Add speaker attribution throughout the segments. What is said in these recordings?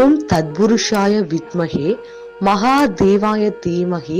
Speaker 1: ஓம் தத்புருஷாய வித்மஹே மகாதேவாய தீமஹி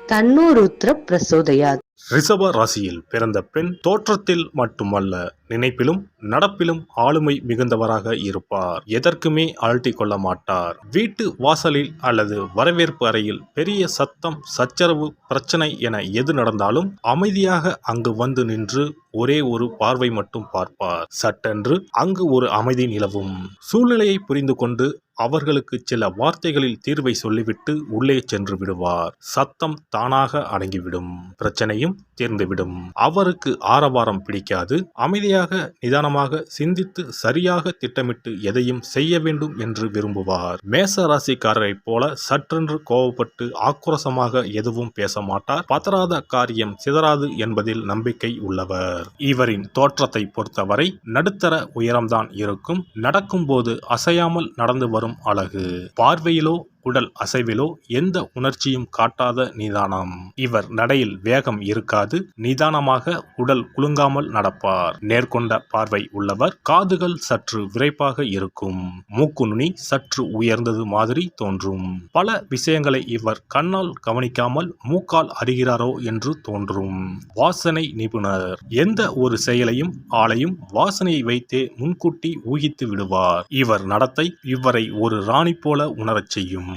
Speaker 1: தன்னோ ருத்ர பிரசோதயாத்.
Speaker 2: ரிஷப ராசியில் பிறந்த பெண் தோற்றத்தில் மட்டுமல்ல, நினைப்பிலும் நடப்பிலும் ஆளுமை மிகுந்தவராக இருப்பார். எதற்குமே அழட்டிக் கொள்ள மாட்டார். வீட்டு வாசலில் அல்லது வரவேற்பு அறையில் பெரிய சத்தம், சச்சரவு, பிரச்சனை என எது நடந்தாலும் அமைதியாக அங்கு வந்து நின்று ஒரே ஒரு பார்வை மட்டும் பார்ப்பார். சட்டென்று அங்கு ஒரு அமைதி நிலவும். சூழ்நிலையை புரிந்து கொண்டு அவர்களுக்கு சில வார்த்தைகளில் தீர்வை சொல்லிவிட்டு உள்ளே சென்று விடுவார். சத்தம் தானாக அடங்கிவிடும், பிரச்சனையும் தீர்ந்துவிடும். அவருக்கு ஆரவாரம் பிடிக்காது. அமைதியாக நிதானமாக சிந்தித்து சரியாக திட்டமிட்டு எதையும் செய்ய வேண்டும் என்று விரும்புவார். மேச ராசிக்காரரை போல சற்றென்று கோபப்பட்டு ஆக்ரோசமாக எதுவும் பேச மாட்டார். பதறாத காரியம் சிதறாது என்பதில் நம்பிக்கை உள்ளவர். இவரின் தோற்றத்தை பொறுத்தவரை நடுத்தர உயரம்தான் இருக்கும். நடக்கும் போது அசையாமல் நடந்து வரும் அழகு. பார்வையிலோ உடல் அசைவிலோ எந்த உணர்ச்சியும் காட்டாத நிதானம். இவர் நடையில் வேகம் இருக்காது. நிதானமாக உடல் குலுங்காமல் நடப்பார். நேர்கொண்ட பார்வை உள்ளவர். காதுகள் சற்று விரைப்பாக இருக்கும். மூக்கு நுனி சற்று உயர்ந்தது மாதிரி தோன்றும். பல விஷயங்களை இவர் கண்ணால் கவனிக்காமல் மூக்கால் அறிகிறாரோ என்று தோன்றும். வாசனை நிபுணர். எந்த ஒரு செயலையும் ஆளையும் வாசனையை வைத்தே முன்கூட்டி ஊகித்து விடுவார். இவர் நடத்தை இவரை ஒரு ராணி போல உணரச் செய்யும்.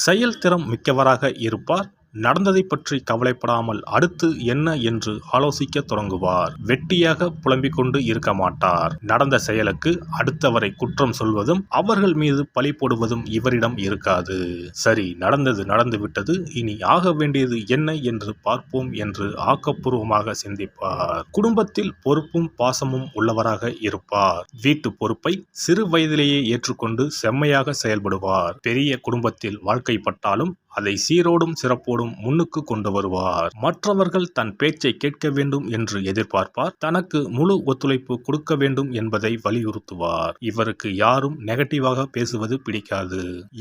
Speaker 2: செயல்திறம் மிக்கவராக இருப்பார். நடந்ததை பற்றி கவலைப்படாமல் அடுத்து என்ன என்று ஆலோசிக்க தொடங்குவார். வெட்டியாக புலம்பிக் கொண்டு இருக்க மாட்டார். நடந்த செயலுக்கு அடுத்தவரை குற்றம் சொல்வதும் அவர்கள் மீது பழி போடுவதும் இவரிடம் இருக்காது. சரி, நடந்தது நடந்துவிட்டது, இனி ஆக வேண்டியது என்ன என்று பார்ப்போம் என்று ஆக்கப்பூர்வமாக சிந்திப்பார். குடும்பத்தில் பொறுப்பும் பாசமும் உள்ளவராக இருப்பார். வீட்டு பொறுப்பை சிறு வயதிலேயே ஏற்றுக்கொண்டு செம்மையாக செயல்படுவார். பெரிய குடும்பத்தில் வாழ்க்கைப்பட்டாலும் அதை சீரோடும் சிறப்போடும் முன்னுக்கு கொண்டு வருவார். மற்றவர்கள் தன் பேச்சை கேட்க வேண்டும் என்று எதிர்பார்ப்பார். தனக்கு முழு ஒத்துழைப்பு கொடுக்க வேண்டும் என்பதை வலியுறுத்துவார். இவருக்கு யாரும் நெகட்டிவாக பேசுவது பிடிக்காது.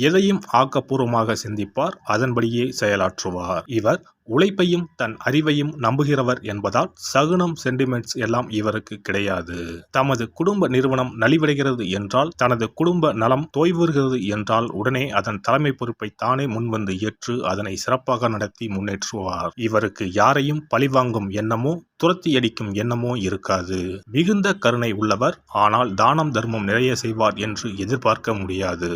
Speaker 2: எதையும் ஆக்கப்பூர்வமாக சிந்திப்பார். அதன்படியே செயலாற்றுவார். இவர் உழைப்பையும் தன் அறிவையும் நம்புகிறவர் என்பதால் சகுனம், சென்டிமெண்ட்ஸ் எல்லாம் இவருக்கு கிடையாது. தமது குடும்ப நிறுவனம் நலிவடைகிறது என்றால், தனது குடும்ப நலம் தோய்வுறுகிறது என்றால் உடனே அதன் தலைமை பொறுப்பை தானே முன்வந்து ஏற்று அதனை சிறப்பாக நடத்தி முன்னேற்றுவார். இவருக்கு யாரையும் பழிவாங்கும் எண்ணமோ துரத்தி அடிக்கும் எண்ணமோ இருக்காது. மிகுந்த கருணை உள்ளவர். ஆனால் தானம் தர்மம் நிறைய செய்வார் என்று எதிர்பார்க்க முடியாது.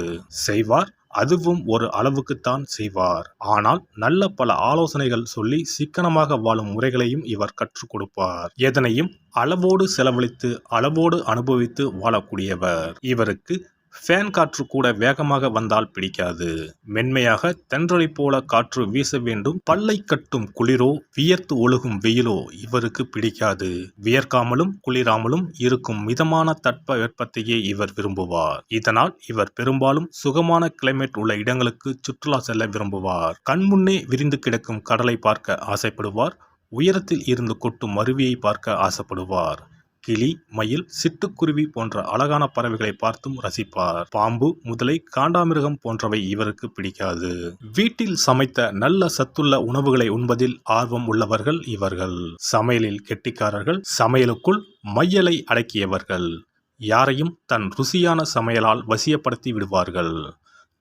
Speaker 2: செய்வார், அதுவும் ஒரு அளவுக்குத்தான் செய்வார். ஆனால் நல்ல பல ஆலோசனைகள் சொல்லி சிக்கனமாக வாழும் முறைகளையும் இவர் கற்றுக் கொடுப்பார். எதனையும் அளவோடு செலவழித்து அளவோடு அனுபவித்து வாழக்கூடியவர். இவருக்கு ஃபேன் காற்று கூட வேகமாக வந்தால் பிடிக்காது. மென்மையாக தென்றலை போல காற்று வீச வேண்டும். பல்லை கட்டும் குளிரோ வியர்த்து ஒழுகும் வெயிலோ இவருக்கு பிடிக்காது. வியர்க்காமலும் குளிராமலும் இருக்கும் மிதமான தட்ப வெப்பத்தையே இவர் விரும்புவார். இதனால் இவர் பெரும்பாலும் சுகமான கிளைமேட் உள்ள இடங்களுக்கு சுற்றுலா செல்ல விரும்புவார். கண்முன்னே விரிந்து கிடக்கும் கடலை பார்க்க ஆசைப்படுவார். உயரத்தில் இருந்து கொட்டும் அருவியை பார்க்க ஆசைப்படுவார். கிளி, மயில், சிட்டுக்குருவி போன்ற அழகான பறவைகளை பார்த்தும் ரசிப்பார். பாம்பு, முதலை, காண்டாமிருகம் போன்றவை இவருக்கு பிடிக்காது. வீட்டில் சமைத்த நல்ல சத்துள்ள உணவுகளை உண்பதில் ஆர்வம் உள்ளவர்கள் இவர்கள். சமையலில் கெட்டிக்காரர்கள். சமையலுக்குள் மையலை அடக்கியவர்கள். யாரையும் தன் ருசியான சமையலால் வசியப்படுத்தி விடுவார்கள்.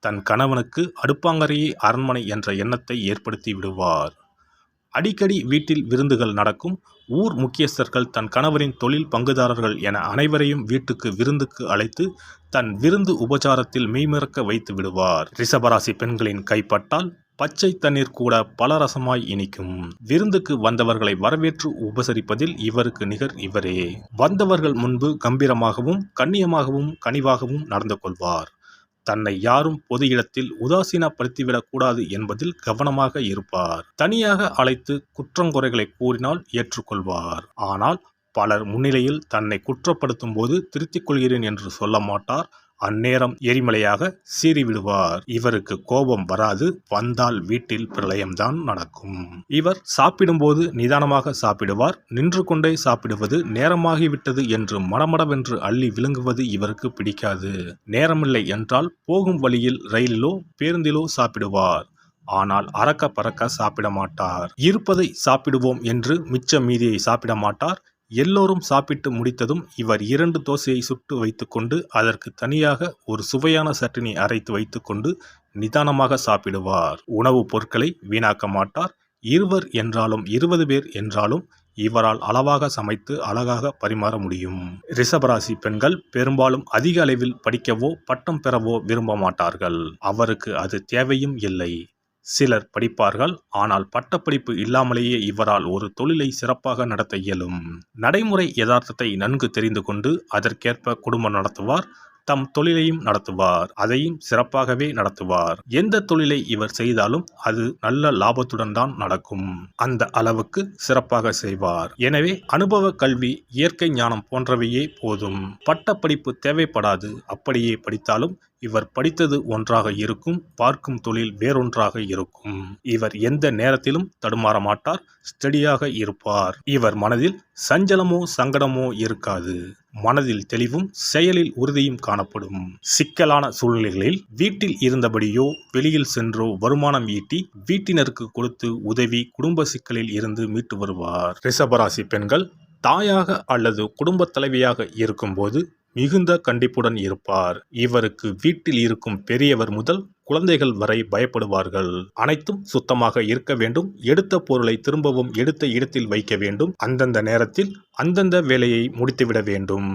Speaker 2: தன் கணவனுக்கு அடுப்பாங்கரையே அரண்மனை என்ற எண்ணத்தை ஏற்படுத்தி விடுவார். அடிக்கடி வீட்டில் விருந்துகள் நடக்கும். ஊர் முக்கியஸ்தர்கள், தன் கணவரின் தொழில் பங்குதாரர்கள் என அனைவரையும் வீட்டுக்கு விருந்துக்கு அழைத்து தன் விருந்து உபச்சாரத்தில் மெய்மறக்க வைத்து விடுவார். ரிஷபராசி பெண்களின் கைப்பட்டால் பச்சை தண்ணீர் கூட பலரசமாய் இனிக்கும். விருந்துக்கு வந்தவர்களை வரவேற்று உபசரிப்பதில் இவருக்கு நிகர் இவரே. வந்தவர்கள் முன்பு கம்பீரமாகவும் கண்ணியமாகவும் கனிவாகவும் நடந்து கொள்வார். தன்னை யாரும் பொது இடத்தில் உதாசீனப்படுத்திவிடக் கூடாது என்பதில் கவனமாக இருப்பார். தனியாக அழைத்து குற்றங்குறைகளை கூறினால் ஏற்றுக்கொள்வார். ஆனால் பலர் முன்னிலையில் தன்னை குற்றப்படுத்தும் போது திருத்திக் கொள்கிறேன் என்று சொல்ல மாட்டார். அந்நேரம் எரிமலையாக சீறிவிடுவார். இவருக்கு கோபம் வராது. வந்தால் வீட்டில் பிரளயம்தான் நடக்கும். இவர் சாப்பிடும்போது நிதானமாக சாப்பிடுவார். நின்று கொண்டே சாப்பிடுவது, நேரமாகிவிட்டது என்று மடமடவென்று அள்ளி விழுங்குவது இவருக்கு பிடிக்காது. நேரமில்லை என்றால் போகும் வழியில் ரயிலிலோ பேருந்திலோ சாப்பிடுவார். ஆனால் அறக்க பறக்க சாப்பிட மாட்டார். இருப்பதை சாப்பிடுவோம் என்று மிச்ச மீதியை சாப்பிட மாட்டார். எல்லோரும் சாப்பிட்டு முடித்ததும் இவர் 2 தோசையை சுட்டு வைத்துக்கொண்டு அதற்கு தனியாக ஒரு சுவையான சட்டினி அரைத்து வைத்துக்கொண்டு நிதானமாக சாப்பிடுவார். உணவுப் பொருட்களை வீணாக்க மாட்டார். 20 என்றாலும் 20 பேர் என்றாலும் இவரால் அளவாக சமைத்து அழகாக பரிமாற முடியும். ரிஷபராசி பெண்கள் பெரும்பாலும் அதிக அளவில் படிக்கவோ பட்டம் பெறவோ விரும்ப மாட்டார்கள். அவருக்கு அது தேவையும் இல்லை. சிலர் படிப்பார்கள். ஆனால் பட்டப்படிப்பு இல்லாமலேயே இவரால் ஒரு தொழிலை சிறப்பாக நடத்த இயலும். நடைமுறை யதார்த்தத்தை நன்கு தெரிந்து கொண்டு அதற்கேற்ப குடும்பம் நடத்துவார். தம் தொழிலையும் நடத்துவார். அதையும் சிறப்பாகவே நடத்துவார். எந்த தொழிலை இவர் செய்தாலும் அது நல்ல லாபத்துடன் தான் நடக்கும். அந்த அளவுக்கு சிறப்பாக செய்வார். எனவே அனுபவ கல்வி, இயற்கை ஞானம் போன்றவையே போதும். பட்டப்படிப்பு தேவைப்படாது. அப்படியே படித்தாலும் இவர் படித்தது ஒன்றாக இருக்கும், பார்க்கும் தொழில் வேறொன்றாக இருக்கும். இவர் எந்த நேரத்திலும் தடுமாற மாட்டார். ஸ்டடியாக இருப்பார். இவர் மனதில் சஞ்சலமோ சங்கடமோ இருக்காது. மனதில் தெளிவும் செயலில் உறுதியும் காணப்படும். சிக்கலான சூழ்நிலைகளில் வீட்டில் இருந்தபடியோ வெளியில் சென்றோ வருமானம் ஈட்டி வீட்டினருக்கு கொடுத்து உதவி குடும்ப சிக்கலில் இருந்து மீட்டு வருவார். ரிஷபராசி பெண்கள் தாயாக அல்லது குடும்ப தலைவியாக இருக்கும்போது மிகுந்த கண்டிப்புடன் இருப்பார். இவருக்கு வீட்டில் இருக்கும் பெரியவர் முதல் குழந்தைகள் வரை பயப்படுவார்கள். அனைத்தும் சுத்தமாக இருக்க வேண்டும். எடுத்த பொருளை திரும்பவும் எடுத்த இடத்தில் வைக்க வேண்டும். அந்தந்த நேரத்தில் அந்தந்த வேலையை முடித்துவிட வேண்டும்.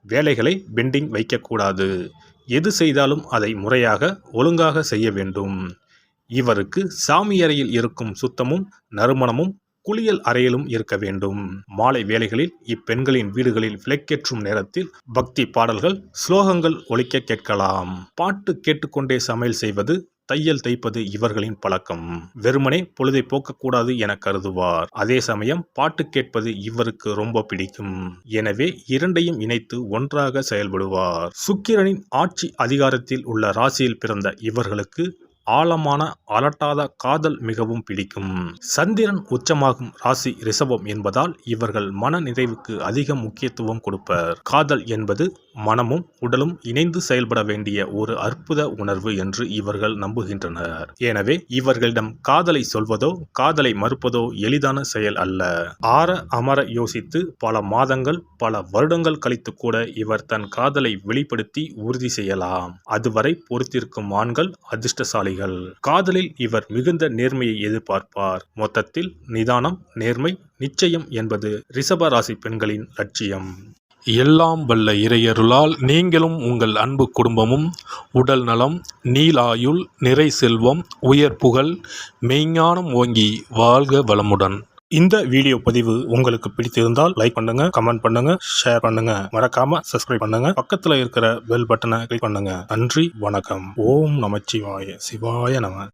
Speaker 2: வேலைகளை பெண்டிங் வைக்கக்கூடாது. எது செய்தாலும் அதை முறையாக ஒழுங்காக செய்ய வேண்டும். இவருக்கு சாமியறையில் இருக்கும் சுத்தமும் நறுமணமும் குளியல் அறையிலும் இருக்க வேண்டும். மாலை வேளைகளில் இப்பெண்களின் வீடுகளில் விளக்கேற்றும் நேரத்தில் பக்தி பாடல்கள், ஸ்லோகங்கள் ஒலிக்க கேட்கலாம். பாட்டு கேட்டுக்கொண்டே சமையல் செய்வது, தையல் தைப்பது இவர்களின் பழக்கம். வெறுமனே பொழுதை போக்கக்கூடாது என கருதுவார். அதே சமயம் பாட்டு கேட்பது இவருக்கு ரொம்ப பிடிக்கும். எனவே இரண்டையும் இணைத்து ஒன்றாக செயல்படுவார். சுக்கிரனின் ஆட்சி அதிகாரத்தில் உள்ள ராசியில் பிறந்த இவர்களுக்கு ஆழமான அலட்டாத காதல் மிகவும் பிடிக்கும். சந்திரன் உச்சமாகும் ராசி ரிஷபம் என்பதால் இவர்கள் மன நிறைவுக்கு அதிக முக்கியத்துவம் கொடுப்பர். காதல் என்பது மனமும் உடலும் இணைந்து செயல்பட வேண்டிய ஒரு அற்புத உணர்வு என்று இவர்கள் நம்புகின்றனர். எனவே இவர்களிடம் காதலை சொல்வதோ காதலை மறுப்பதோ எளிதான செயல் அல்ல. ஆற அமர யோசித்து பல மாதங்கள் பல வருடங்கள் கழித்து கூட இவர் தன் காதலை வெளிப்படுத்தி உறுதி செய்யலாம். அதுவரை பொறுத்திருக்கும் ஆண்கள் அதிர்ஷ்டசாலிகள். காதலில் இவர் மிகுந்த நேர்மையை எதிர்பார்ப்பார். மொத்தத்தில் நிதானம், நேர்மை, நிச்சயம் என்பது ரிஷப ராசி பெண்களின் லட்சியம்.
Speaker 3: எல்லாம் வல்ல இறையருளால் நீங்களும் உங்கள் அன்பு குடும்பமும் உடல் நலம், நீலாயுள், நிறை செல்வம், உயர் புகழ், மெய்ஞானம் ஓங்கி வாழ்க வளமுடன்.
Speaker 2: இந்த வீடியோ பதிவு உங்களுக்கு பிடித்திருந்தால் லைக் பண்ணுங்க, கமெண்ட் பண்ணுங்க, ஷேர் பண்ணுங்க. மறக்காம சப்ஸ்கிரைப் பண்ணுங்க. பக்கத்துல இருக்கிற பெல் பட்டனை கிளிக் பண்ணுங்க. நன்றி, வணக்கம். ஓம் நமச்சிவாய. சிவாய நம.